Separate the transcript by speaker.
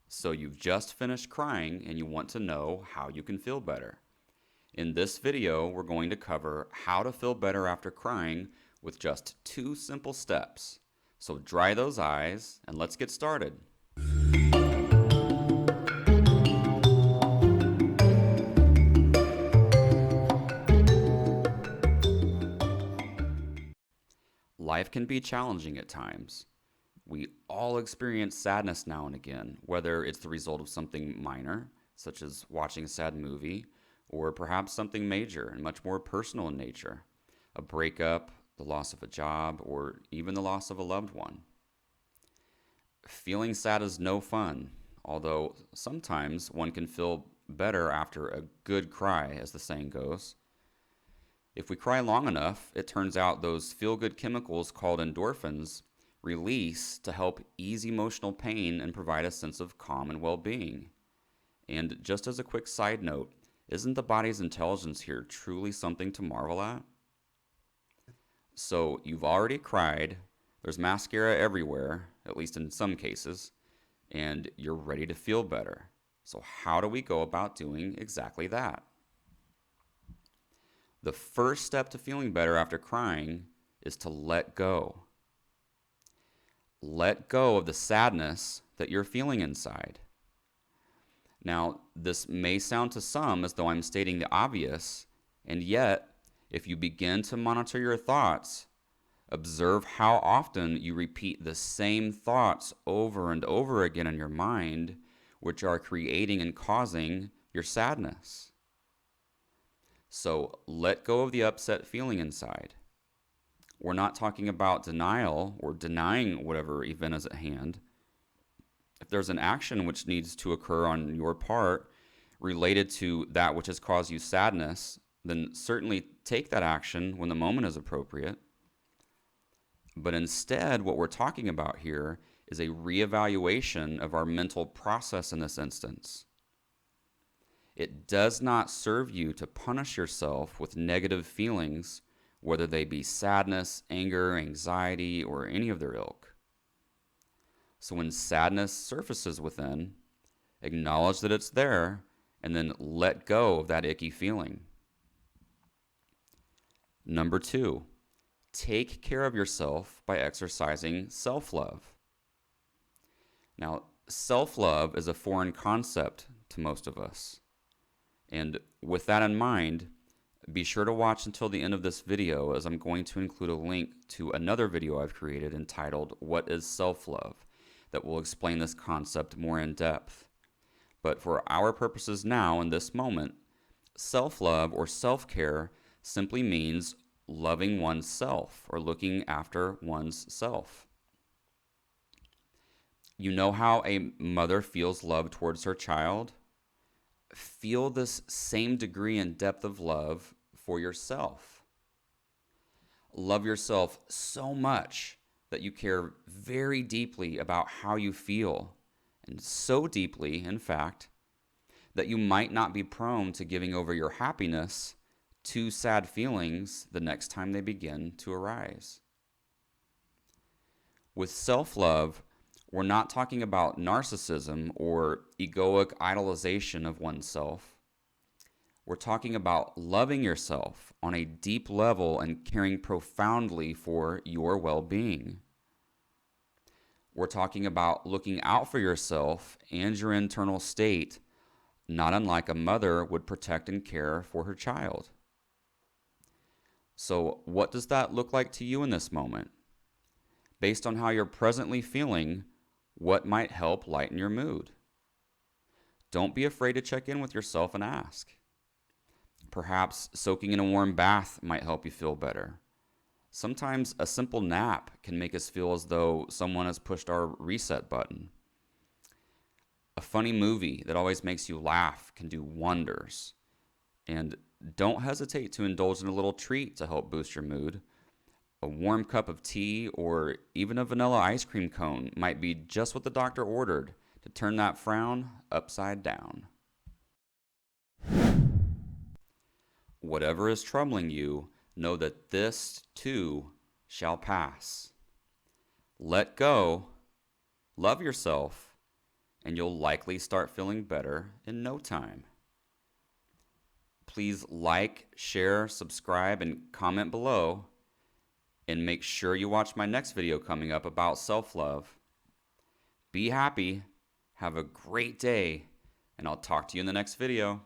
Speaker 1: So you've just finished crying and you want to know how you can feel better. In this video, we're going to cover how to feel better after crying with just 2 simple steps. So dry those eyes and let's get started. Life can be challenging at times. We all experience sadness now and again, whether it's the result of something minor, such as watching a sad movie, or perhaps something major and much more personal in nature, a breakup, the loss of a job, or even the loss of a loved one. Feeling sad is no fun, although sometimes one can feel better after a good cry, as the saying goes. If we cry long enough, it turns out those feel-good chemicals called endorphins release to help ease emotional pain and provide a sense of calm and well-being. And just as a quick side note, isn't the body's intelligence here truly something to marvel at? So you've already cried, there's mascara everywhere, at least in some cases, and you're ready to feel better. So how do we go about doing exactly that? The first step to feeling better after crying is to let go. Let go of the sadness that you're feeling inside. Now, this may sound to some as though I'm stating the obvious, and yet, if you begin to monitor your thoughts, observe how often you repeat the same thoughts over and over again in your mind, which are creating and causing your sadness. So let go of the upset feeling inside. We're not talking about denial or denying whatever event is at hand. If there's an action which needs to occur on your part related to that which has caused you sadness, then certainly take that action when the moment is appropriate. But instead, what we're talking about here is a reevaluation of our mental process in this instance. It does not serve you to punish yourself with negative feelings, whether they be sadness, anger, anxiety, or any of their ilk. So when sadness surfaces within, acknowledge that it's there, and then let go of that icky feeling. Number 2, take care of yourself by exercising self-love. Now, self-love is a foreign concept to most of us. And with that in mind, be sure to watch until the end of this video, as I'm going to include a link to another video I've created entitled "What is Self-Love?" that will explain this concept more in depth. But for our purposes now, in this moment, self-love or self-care simply means loving oneself or looking after one's self. You know how a mother feels love towards her child? Feel this same degree and depth of love for yourself. Love yourself so much that you care very deeply about how you feel, and so deeply, in fact, that you might not be prone to giving over your happiness to sad feelings the next time they begin to arise. With self-love, we're not talking about narcissism or egoic idolization of oneself. We're talking about loving yourself on a deep level and caring profoundly for your well-being. We're talking about looking out for yourself and your internal state, not unlike a mother would protect and care for her child. So what does that look like to you in this moment? Based on how you're presently feeling, what might help lighten your mood? Don't be afraid to check in with yourself and ask. Perhaps soaking in a warm bath might help you feel better. Sometimes a simple nap can make us feel as though someone has pushed our reset button. A funny movie that always makes you laugh can do wonders. And don't hesitate to indulge in a little treat to help boost your mood. A warm cup of tea or even a vanilla ice cream cone might be just what the doctor ordered to turn that frown upside down. Whatever is troubling you, know that this too shall pass. Let go, love yourself, and you'll likely start feeling better in no time. Please like, share, subscribe, and comment below. And make sure you watch my next video coming up about self-love. Be happy, have a great day, and I'll talk to you in the next video.